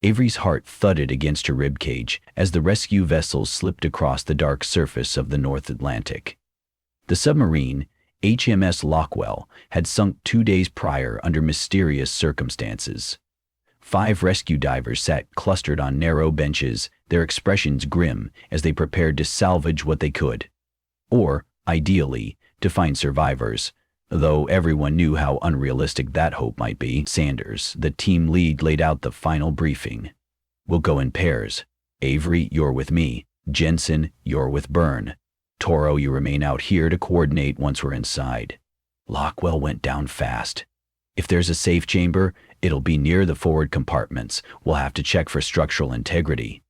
Avery's heart thudded against her ribcage as the rescue vessels slipped across the dark surface of the North Atlantic. The submarine, HMS Lockwell, had sunk 2 days prior under mysterious circumstances. 5 rescue divers sat clustered on narrow benches, their expressions grim as they prepared to salvage what they could. Or, ideally, to find survivors, though everyone knew how unrealistic that hope might be. Sanders, the team lead, laid out the final briefing. "We'll go in pairs. Avery, you're with me. Jensen, you're with Byrne. Toro, you remain out here to coordinate once we're inside." Lockwell went down fast. "If there's a safe chamber, it'll be near the forward compartments. We'll have to check for structural integrity."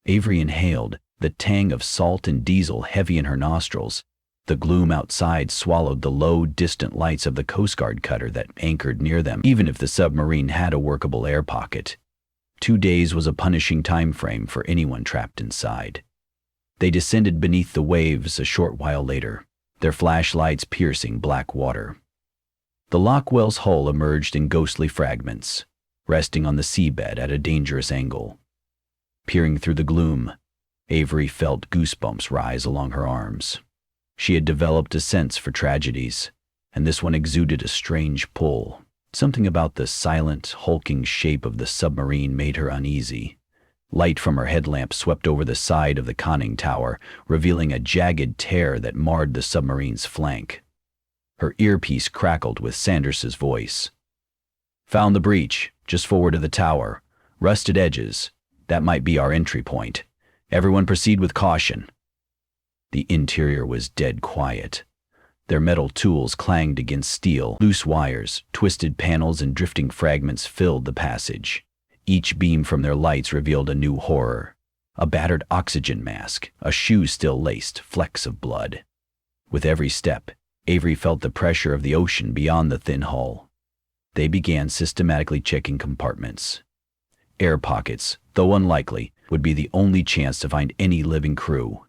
Avery inhaled, the tang of salt and diesel heavy in her nostrils. The gloom outside swallowed the low, distant lights of the Coast Guard cutter that anchored near them, even if the submarine had a workable air pocket. 2 days was a punishing time frame for anyone trapped inside. They descended beneath the waves a short while later, their flashlights piercing black water. The Lockwell's hull emerged in ghostly fragments, resting on the seabed at a dangerous angle. Peering through the gloom, Avery felt goosebumps rise along her arms. She had developed a sense for tragedies, and this one exuded a strange pull. Something about the silent, hulking shape of the submarine made her uneasy. Light from her headlamp swept over the side of the conning tower, revealing a jagged tear that marred the submarine's flank. Her earpiece crackled with Sanders's voice. "Found the breach, just forward of the tower. Rusted edges. That might be our entry point. Everyone proceed with caution." The interior was dead quiet. Their metal tools clanged against steel. Loose wires, twisted panels, and drifting fragments filled the passage. Each beam from their lights revealed a new horror. A battered oxygen mask, a shoe still laced, flecks of blood. With every step, Avery felt the pressure of the ocean beyond the thin hull. They began systematically checking compartments. Air pockets, though unlikely, would be the only chance to find any living crew.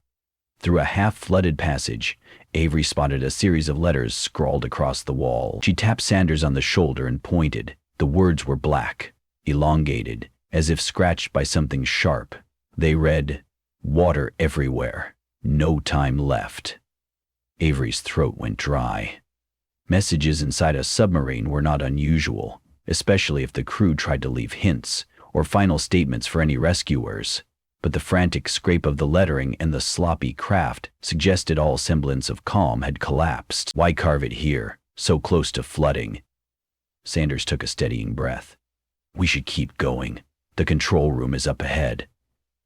Through a half-flooded passage, Avery spotted a series of letters scrawled across the wall. She tapped Sanders on the shoulder and pointed. The words were black, elongated, as if scratched by something sharp. They read, "Water everywhere. No time left." Avery's throat went dry. Messages inside a submarine were not unusual, especially if the crew tried to leave hints or final statements for any rescuers. But the frantic scrape of the lettering and the sloppy craft suggested all semblance of calm had collapsed. Why carve it here, so close to flooding? Sanders took a steadying breath. "We should keep going. The control room is up ahead."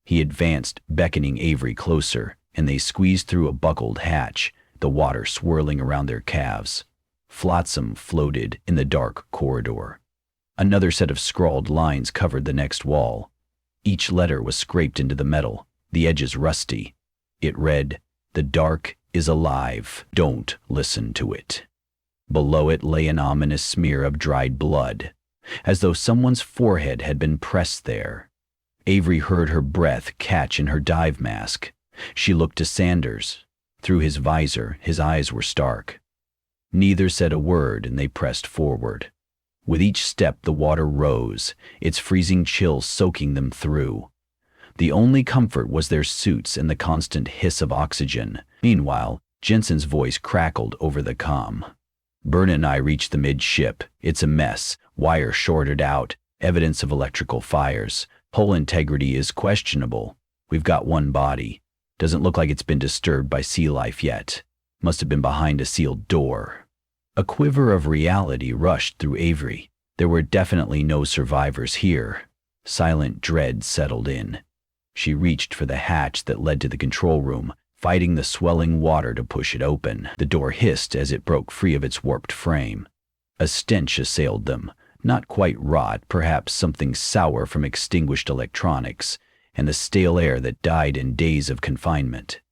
He advanced, beckoning Avery closer, and they squeezed through a buckled hatch, the water swirling around their calves. Flotsam floated in the dark corridor. Another set of scrawled lines covered the next wall. Each letter was scraped into the metal, the edges rusty. It read, "The dark is alive. Don't listen to it." Below it lay an ominous smear of dried blood, as though someone's forehead had been pressed there. Avery heard her breath catch in her dive mask. She looked to Sanders. Through his visor, his eyes were stark. Neither said a word, and they pressed forward. With each step, the water rose, its freezing chill soaking them through. The only comfort was their suits and the constant hiss of oxygen. Meanwhile, Jensen's voice crackled over the comm. "Byrne and I reached the midship. It's a mess. Wire shorted out. Evidence of electrical fires. Hull integrity is questionable. We've got one body. Doesn't look like it's been disturbed by sea life yet. Must have been behind a sealed door." A quiver of reality rushed through Avery. There were definitely no survivors here. Silent dread settled in. She reached for the hatch that led to the control room, fighting the swelling water to push it open. The door hissed as it broke free of its warped frame. A stench assailed them, not quite rot, perhaps something sour from extinguished electronics, and the stale air that died in days of confinement.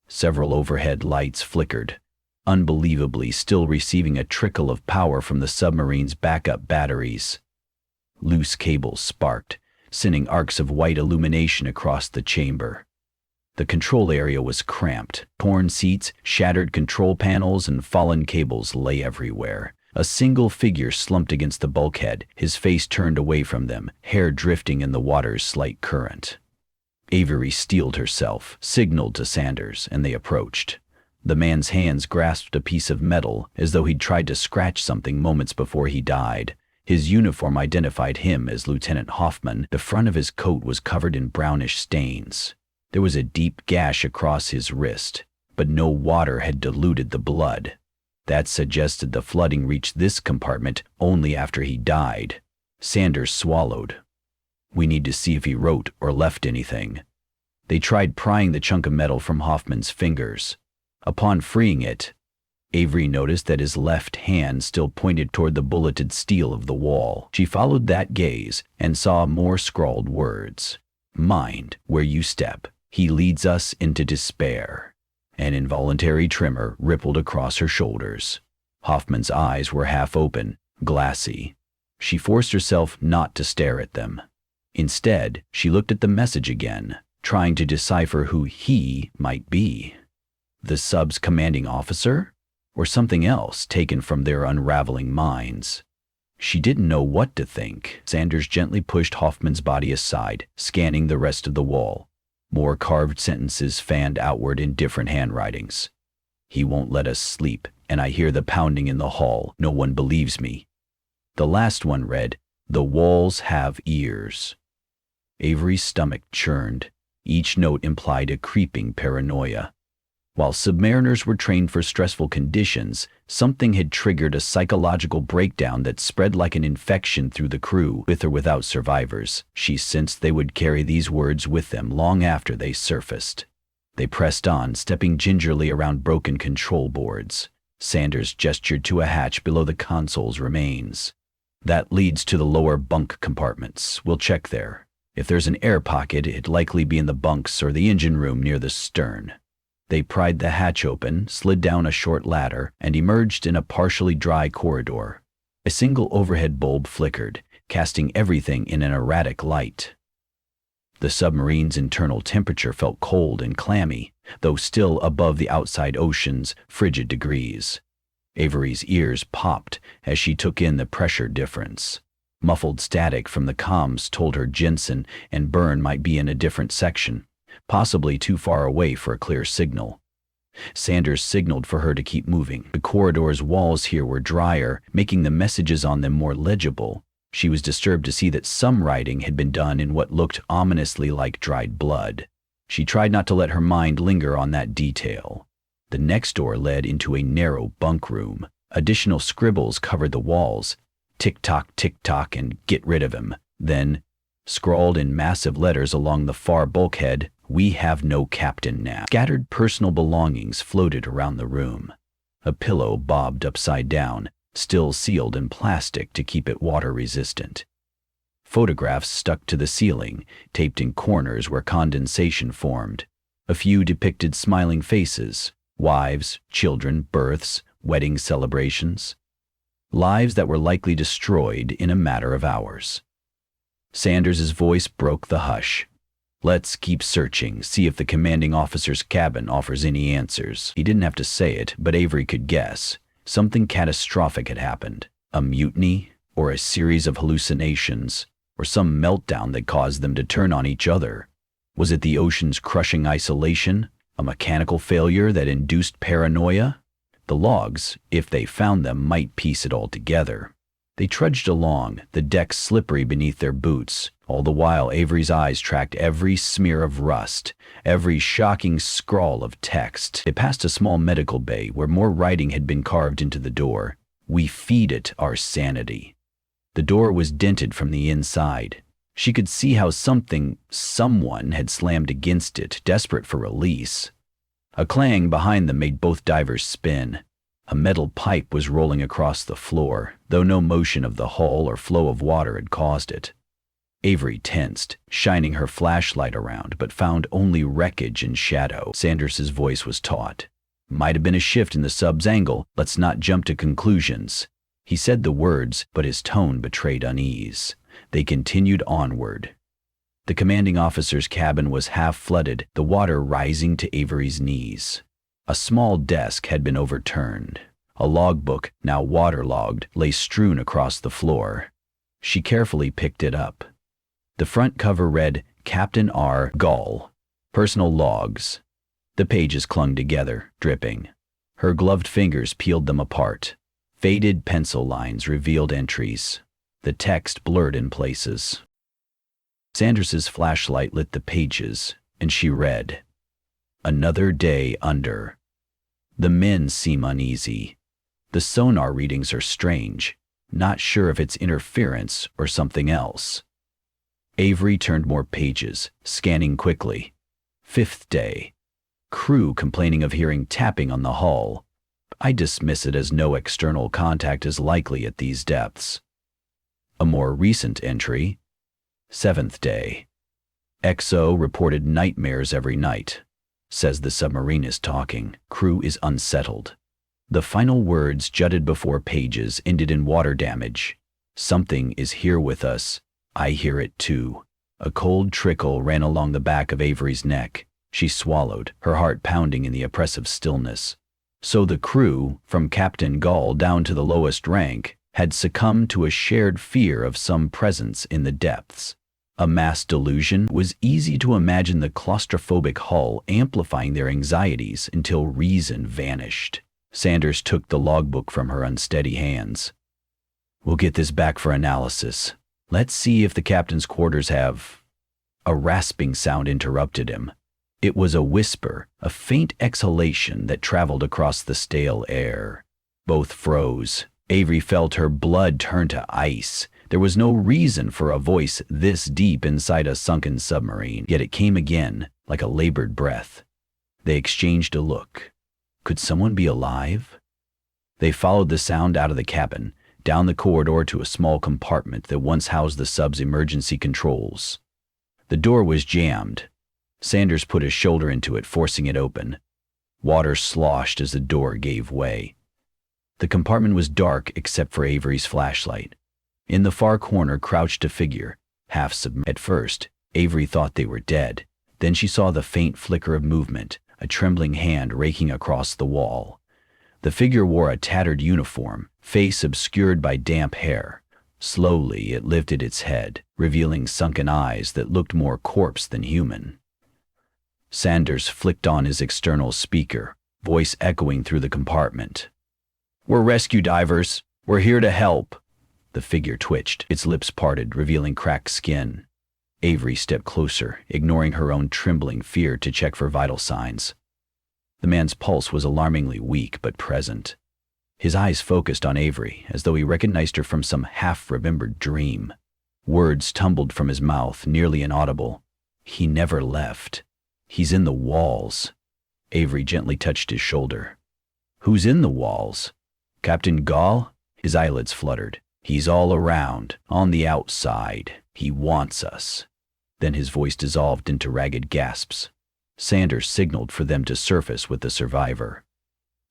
Several overhead lights flickered, unbelievably still receiving a trickle of power from the submarine's backup batteries. Loose cables sparked, sending arcs of white illumination across the chamber. The control area was cramped. Torn seats, shattered control panels, and fallen cables lay everywhere. A single figure slumped against the bulkhead, his face turned away from them, hair drifting in the water's slight current. Avery steeled herself, signaled to Sanders, and they approached. The man's hands grasped a piece of metal as though he'd tried to scratch something moments before he died. His uniform identified him as Lieutenant Hoffman. The front of his coat was covered in brownish stains. There was a deep gash across his wrist, but no water had diluted the blood. That suggested the flooding reached this compartment only after he died. Sanders swallowed. We need to see if he wrote or left anything. They tried prying the chunk of metal from Hoffman's fingers. Upon freeing it, Avery noticed that his left hand still pointed toward the bulleted steel of the wall. She followed that gaze and saw more scrawled words. Mind where you step. He leads us into despair. An involuntary tremor rippled across her shoulders. Hoffman's eyes were half open, glassy. She forced herself not to stare at them. Instead, she looked at the message again, trying to decipher who he might be. The sub's commanding officer? Or something else taken from their unraveling minds? She didn't know what to think. Sanders gently pushed Hoffman's body aside, scanning the rest of the wall. More carved sentences fanned outward in different handwritings. He won't let us sleep, and I hear the pounding in the hall. No one believes me. The last one read, The walls have ears. Avery's stomach churned. Each note implied a creeping paranoia. While submariners were trained for stressful conditions, something had triggered a psychological breakdown that spread like an infection through the crew. With or without survivors, she sensed they would carry these words with them long after they surfaced. They pressed on, stepping gingerly around broken control boards. Sanders gestured to a hatch below the console's remains. That leads to the lower bunk compartments. We'll check there. If there's an air pocket, it'd likely be in the bunks or the engine room near the stern. They pried the hatch open, slid down a short ladder, and emerged in a partially dry corridor. A single overhead bulb flickered, casting everything in an erratic light. The submarine's internal temperature felt cold and clammy, though still above the outside ocean's frigid degrees. Avery's ears popped as she took in the pressure difference. Muffled static from the comms told her Jensen and Byrne might be in a different section, possibly too far away for a clear signal. Sanders signaled for her to keep moving. The corridor's walls here were drier, making the messages on them more legible. She was disturbed to see that some writing had been done in what looked ominously like dried blood. She tried not to let her mind linger on that detail. The next door led into a narrow bunk room. Additional scribbles covered the walls. Tick-tock, and get rid of him. Then, scrawled in massive letters along the far bulkhead, we have no captain now. Scattered personal belongings floated around the room. A pillow bobbed upside down, still sealed in plastic to keep it water-resistant. Photographs stuck to the ceiling, taped in corners where condensation formed. A few depicted smiling faces, wives, children, births, wedding celebrations. Lives that were likely destroyed in a matter of hours. Sanders's voice broke the hush. Let's keep searching, see if the commanding officer's cabin offers any answers. He didn't have to say it, but Avery could guess. Something catastrophic had happened. A mutiny, or a series of hallucinations, or some meltdown that caused them to turn on each other. Was it the ocean's crushing isolation? A mechanical failure that induced paranoia? The logs, if they found them, might piece it all together. They trudged along, the deck slippery beneath their boots. All the while, Avery's eyes tracked every smear of rust, every shocking scrawl of text. They passed a small medical bay where more writing had been carved into the door. We feed it our sanity. The door was dented from the inside. She could see how someone had slammed against it, desperate for release. A clang behind them made both divers spin. A metal pipe was rolling across the floor, though no motion of the hull or flow of water had caused it. Avery tensed, shining her flashlight around, but found only wreckage and shadow. Sanders's voice was taut. Might have been a shift in the sub's angle. Let's not jump to conclusions. He said the words, but his tone betrayed unease. They continued onward. The commanding officer's cabin was half flooded, the water rising to Avery's knees. A small desk had been overturned. A logbook, now waterlogged, lay strewn across the floor. She carefully picked it up. The front cover read, Captain R. Gall. Personal logs. The pages clung together, dripping. Her gloved fingers peeled them apart. Faded pencil lines revealed entries. The text blurred in places. Sanders's flashlight lit the pages, and she read, Another day under. The men seem uneasy. The sonar readings are strange, not sure if it's interference or something else. Avery turned more pages, scanning quickly. 5th day. Crew complaining of hearing tapping on the hull. I dismiss it as no external contact is likely at these depths. A more recent entry. 7th day. XO reported nightmares every night. Says the submarine is talking. Crew is unsettled. The final words jutted before pages ended in water damage. Something is here with us. I hear it too. A cold trickle ran along the back of Avery's neck. She swallowed, her heart pounding in the oppressive stillness. So the crew, from Captain Gall down to the lowest rank, had succumbed to a shared fear of some presence in the depths. A mass delusion. Was easy to imagine the claustrophobic hull amplifying their anxieties until reason vanished. Sanders took the logbook from her unsteady hands. We'll get this back for analysis. Let's see if the captain's quarters have... A rasping sound interrupted him. It was a whisper, a faint exhalation that traveled across the stale air. Both froze. Avery felt her blood turn to ice. There was no reason for a voice this deep inside a sunken submarine, yet it came again, like a labored breath. They exchanged a look. Could someone be alive? They followed the sound out of the cabin, down the corridor to a small compartment that once housed the sub's emergency controls. The door was jammed. Sanders put his shoulder into it, forcing it open. Water sloshed as the door gave way. The compartment was dark except for Avery's flashlight. In the far corner crouched a figure, half submerged. At first, Avery thought they were dead. Then she saw the faint flicker of movement, a trembling hand raking across the wall. The figure wore a tattered uniform, face obscured by damp hair. Slowly it lifted its head, revealing sunken eyes that looked more corpse than human. Sanders flicked on his external speaker, voice echoing through the compartment. We're rescue divers. We're here to help. The figure twitched, its lips parted, revealing cracked skin. Avery stepped closer, ignoring her own trembling fear to check for vital signs. The man's pulse was alarmingly weak but present. His eyes focused on Avery, as though he recognized her from some half-remembered dream. Words tumbled from his mouth, nearly inaudible. He never left. He's in the walls. Avery gently touched his shoulder. Who's in the walls? Captain Gall? His eyelids fluttered. He's all around, on the outside. He wants us. Then his voice dissolved into ragged gasps. Sanders signaled for them to surface with the survivor.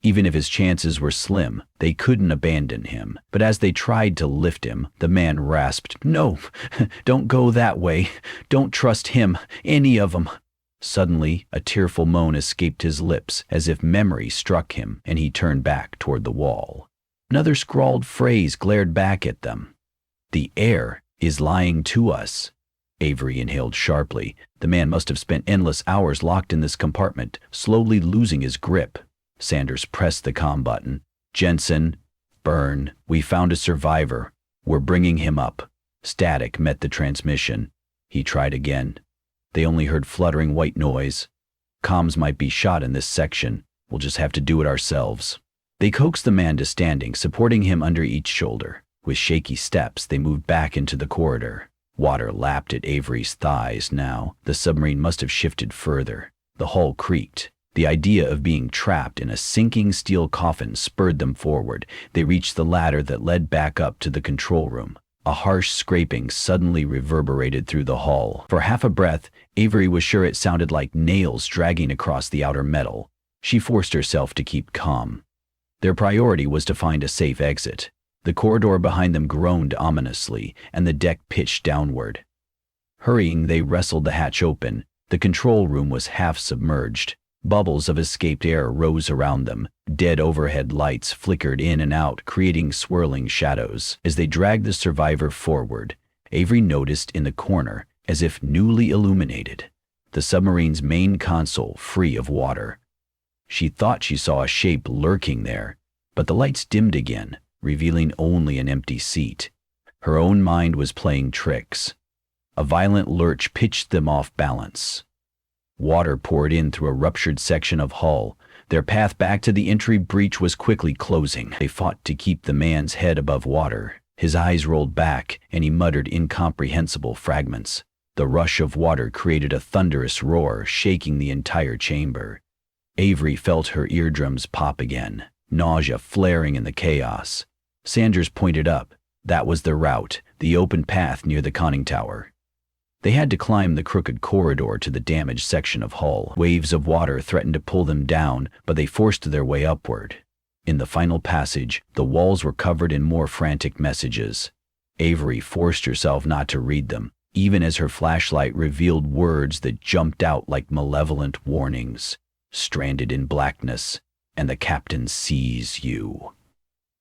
Even if his chances were slim, they couldn't abandon him. But as they tried to lift him, the man rasped, No, don't go that way. Don't trust him, any of them. Suddenly, a tearful moan escaped his lips as if memory struck him, and he turned back toward the wall. Another scrawled phrase glared back at them. The air is lying to us. Avery inhaled sharply. The man must have spent endless hours locked in this compartment, slowly losing his grip. Sanders pressed the comm button. Jensen, Byrne, we found a survivor. We're bringing him up. Static met the transmission. He tried again. They only heard fluttering white noise. Comms might be shot in this section. We'll just have to do it ourselves. They coaxed the man to standing, supporting him under each shoulder. With shaky steps, they moved back into the corridor. Water lapped at Avery's thighs now. The submarine must have shifted further. The hull creaked. The idea of being trapped in a sinking steel coffin spurred them forward. They reached the ladder that led back up to the control room. A harsh scraping suddenly reverberated through the hull. For half a breath, Avery was sure it sounded like nails dragging across the outer metal. She forced herself to keep calm. Their priority was to find a safe exit. The corridor behind them groaned ominously, and the deck pitched downward. Hurrying, they wrestled the hatch open. The control room was half submerged. Bubbles of escaped air rose around them. Dead overhead lights flickered in and out, creating swirling shadows. As they dragged the survivor forward, Avery noticed in the corner, as if newly illuminated, the submarine's main console free of water. She thought she saw a shape lurking there, but the lights dimmed again, revealing only an empty seat. Her own mind was playing tricks. A violent lurch pitched them off balance. Water poured in through a ruptured section of hull. Their path back to the entry breach was quickly closing. They fought to keep the man's head above water. His eyes rolled back, and he muttered incomprehensible fragments. The rush of water created a thunderous roar, shaking the entire chamber. Avery felt her eardrums pop again, nausea flaring in the chaos. Sanders pointed up. That was the route, the open path near the conning tower. They had to climb the crooked corridor to the damaged section of hull. Waves of water threatened to pull them down, but they forced their way upward. In the final passage, the walls were covered in more frantic messages. Avery forced herself not to read them, even as her flashlight revealed words that jumped out like malevolent warnings. Stranded in blackness, and the captain sees you.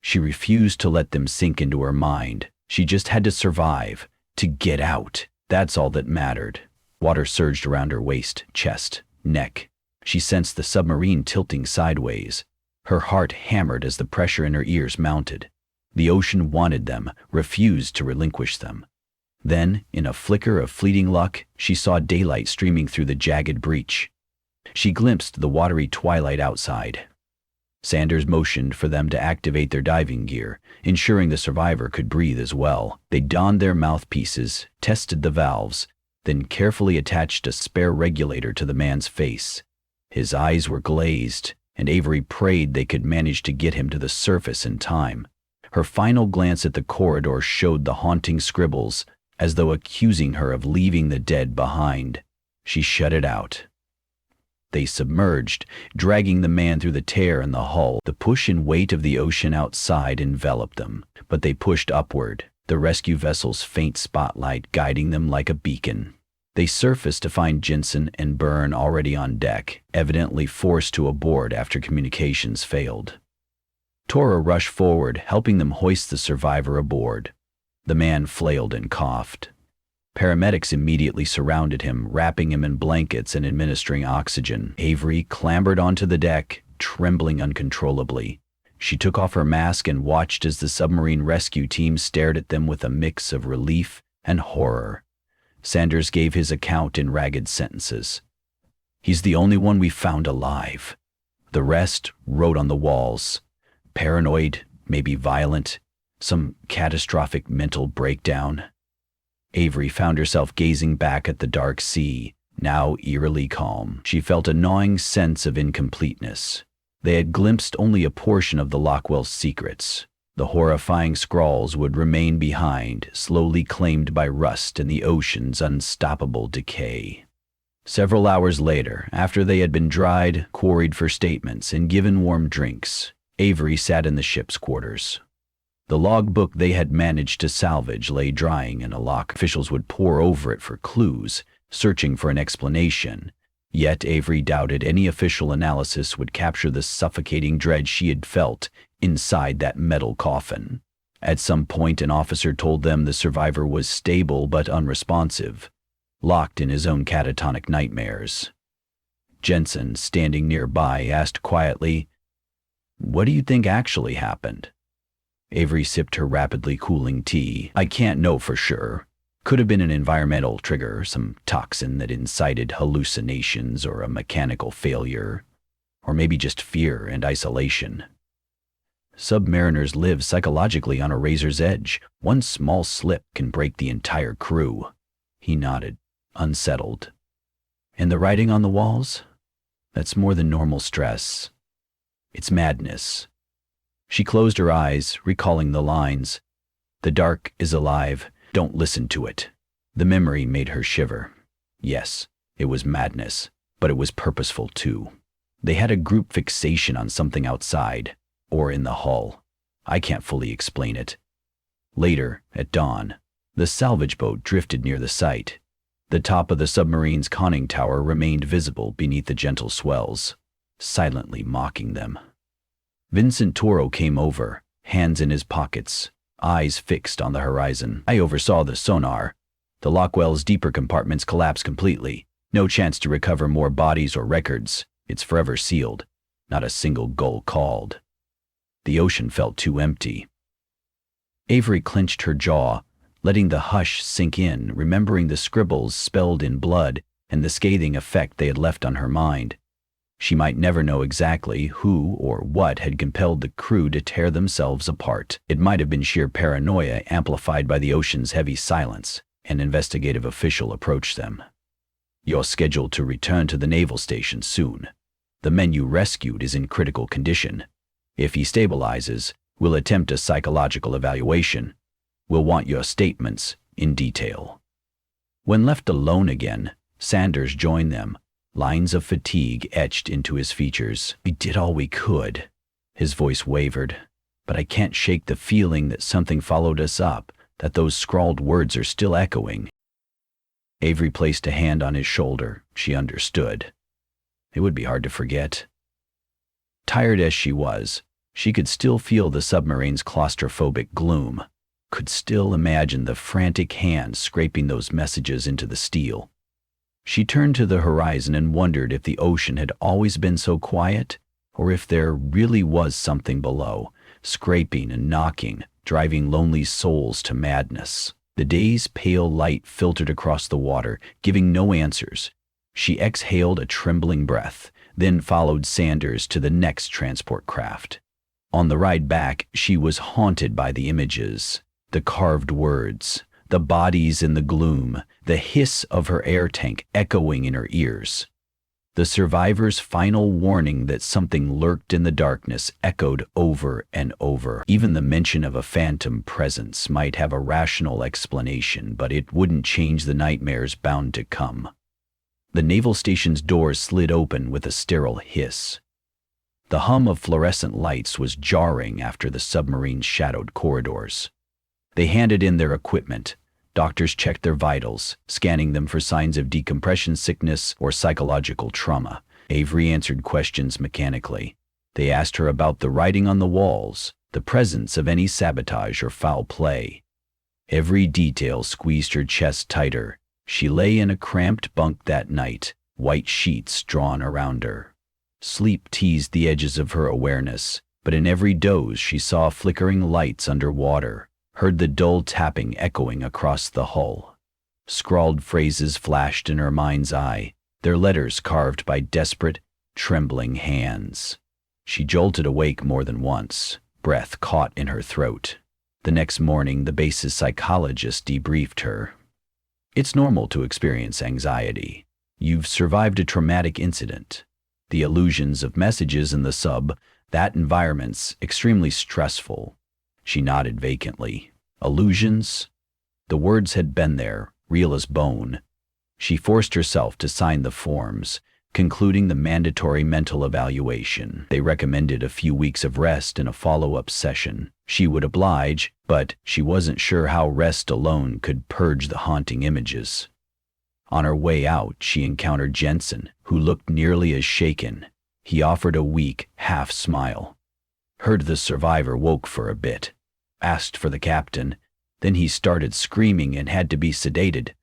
She refused to let them sink into her mind. She just had to survive, to get out. That's all that mattered. Water surged around her waist, chest, neck. She sensed the submarine tilting sideways. Her heart hammered as the pressure in her ears mounted. The ocean wanted them, refused to relinquish them. Then, in a flicker of fleeting luck, she saw daylight streaming through the jagged breach. She glimpsed the watery twilight outside. Sanders motioned for them to activate their diving gear, ensuring the survivor could breathe as well. They donned their mouthpieces, tested the valves, then carefully attached a spare regulator to the man's face. His eyes were glazed, and Avery prayed they could manage to get him to the surface in time. Her final glance at the corridor showed the haunting scribbles, as though accusing her of leaving the dead behind. She shut it out. They submerged, dragging the man through the tear in the hull. The push and weight of the ocean outside enveloped them, but they pushed upward, the rescue vessel's faint spotlight guiding them like a beacon. They surfaced to find Jensen and Byrne already on deck, evidently forced to aboard after communications failed. Tora rushed forward, helping them hoist the survivor aboard. The man flailed and coughed. Paramedics immediately surrounded him, wrapping him in blankets and administering oxygen. Avery clambered onto the deck, trembling uncontrollably. She took off her mask and watched as the submarine rescue team stared at them with a mix of relief and horror. Sanders gave his account in ragged sentences. "He's the only one we found alive. The rest wrote on the walls. Paranoid, maybe violent, some catastrophic mental breakdown." Avery found herself gazing back at the dark sea, now eerily calm. She felt a gnawing sense of incompleteness. They had glimpsed only a portion of the Lockwell's secrets. The horrifying scrawls would remain behind, slowly claimed by rust and the ocean's unstoppable decay. Several hours later, after they had been dried, quarried for statements, and given warm drinks, Avery sat in the ship's quarters. The logbook they had managed to salvage lay drying in a lock. Officials would pore over it for clues, searching for an explanation. Yet Avery doubted any official analysis would capture the suffocating dread she had felt inside that metal coffin. At some point, an officer told them the survivor was stable but unresponsive, locked in his own catatonic nightmares. Jensen, standing nearby, asked quietly, "What do you think actually happened?" Avery sipped her rapidly cooling tea. "I can't know for sure. Could have been an environmental trigger, some toxin that incited hallucinations or a mechanical failure, or maybe just fear and isolation. Submariners live psychologically on a razor's edge. One small slip can break the entire crew." He nodded, unsettled. "And the writing on the walls? That's more than normal stress. It's madness." She closed her eyes, recalling the lines. "The dark is alive. Don't listen to it." The memory made her shiver. Yes, it was madness, but it was purposeful too. They had a group fixation on something outside, or in the hull. I can't fully explain it. Later, at dawn, the salvage boat drifted near the site. The top of the submarine's conning tower remained visible beneath the gentle swells, silently mocking them. Vincent Toro came over, hands in his pockets, eyes fixed on the horizon. I oversaw the sonar. The Lockwell's deeper compartments collapsed completely. No chance to recover more bodies or records. It's forever sealed. Not a single gull called. The ocean felt too empty. Avery clenched her jaw, letting the hush sink in, remembering the scribbles spelled in blood and the scathing effect they had left on her mind. She might never know exactly who or what had compelled the crew to tear themselves apart. It might have been sheer paranoia amplified by the ocean's heavy silence. An investigative official approached them. "You're scheduled to return to the naval station soon. The man you rescued is in critical condition. If he stabilizes, we'll attempt a psychological evaluation. We'll want your statements in detail." When left alone again, Sanders joined them, lines of fatigue etched into his features. "We did all we could." His voice wavered. "But I can't shake the feeling that something followed us up, that those scrawled words are still echoing." Avery placed a hand on his shoulder. She understood. It would be hard to forget. Tired as she was, she could still feel the submarine's claustrophobic gloom, could still imagine the frantic hands scraping those messages into the steel. She turned to the horizon and wondered if the ocean had always been so quiet, or if there really was something below, scraping and knocking, driving lonely souls to madness. The day's pale light filtered across the water, giving no answers. She exhaled a trembling breath, then followed Sanders to the next transport craft. On the ride back, she was haunted by the images, the carved words, the bodies in the gloom, the hiss of her air tank echoing in her ears. The survivor's final warning that something lurked in the darkness echoed over and over. Even the mention of a phantom presence might have a rational explanation, but it wouldn't change the nightmares bound to come. The naval station's doors slid open with a sterile hiss. The hum of fluorescent lights was jarring after the submarine's shadowed corridors. They handed in their equipment. Doctors checked their vitals, scanning them for signs of decompression sickness or psychological trauma. Avery answered questions mechanically. They asked her about the writing on the walls, the presence of any sabotage or foul play. Every detail squeezed her chest tighter. She lay in a cramped bunk that night, white sheets drawn around her. Sleep teased the edges of her awareness, but in every doze she saw flickering lights underwater, heard the dull tapping echoing across the hull. Scrawled phrases flashed in her mind's eye, their letters carved by desperate, trembling hands. She jolted awake more than once, breath caught in her throat. The next morning, the base's psychologist debriefed her. "It's normal to experience anxiety. You've survived a traumatic incident. The illusions of messages in the sub, that environment's extremely stressful." She nodded vacantly. Illusions? The words had been there, real as bone. She forced herself to sign the forms, concluding the mandatory mental evaluation. They recommended a few weeks of rest and a follow-up session. She would oblige, but she wasn't sure how rest alone could purge the haunting images. On her way out, she encountered Jensen, who looked nearly as shaken. He offered a weak, half-smile. Heard the survivor woke for a bit. Asked for the captain. Then he started screaming and had to be sedated.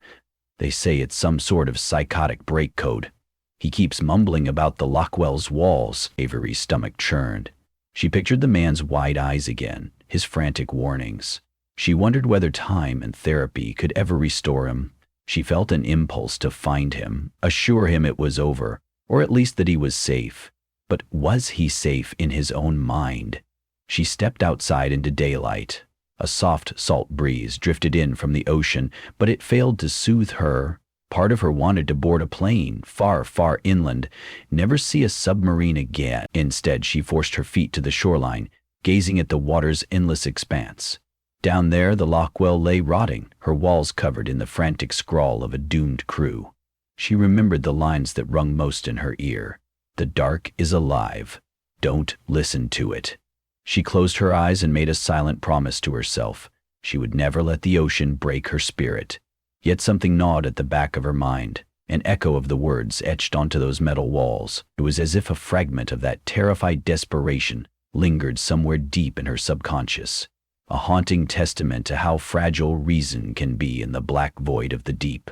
They say it's some sort of psychotic break code. He keeps mumbling about the Lockwell's walls. Avery's stomach churned. She pictured the man's wide eyes again, his frantic warnings. She wondered whether time and therapy could ever restore him. She felt an impulse to find him, assure him it was over, or at least that he was safe. But was he safe in his own mind? She stepped outside into daylight. A soft, salt breeze drifted in from the ocean, but it failed to soothe her. Part of her wanted to board a plane, far, far inland, never see a submarine again. Instead, she forced her feet to the shoreline, gazing at the water's endless expanse. Down there, the Lockwell lay rotting, her walls covered in the frantic scrawl of a doomed crew. She remembered the lines that rung most in her ear. "The dark is alive. Don't listen to it." She closed her eyes and made a silent promise to herself. She would never let the ocean break her spirit. Yet something gnawed at the back of her mind, an echo of the words etched onto those metal walls. It was as if a fragment of that terrified desperation lingered somewhere deep in her subconscious, a haunting testament to how fragile reason can be in the black void of the deep.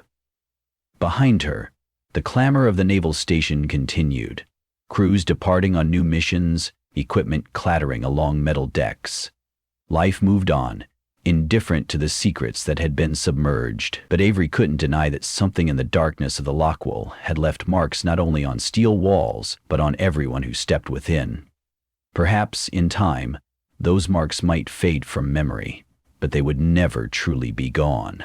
Behind her, the clamor of the naval station continued, crews departing on new missions, equipment clattering along metal decks. Life moved on, indifferent to the secrets that had been submerged. But Avery couldn't deny that something in the darkness of the Lockwell had left marks not only on steel walls, but on everyone who stepped within. Perhaps, in time, those marks might fade from memory, but they would never truly be gone.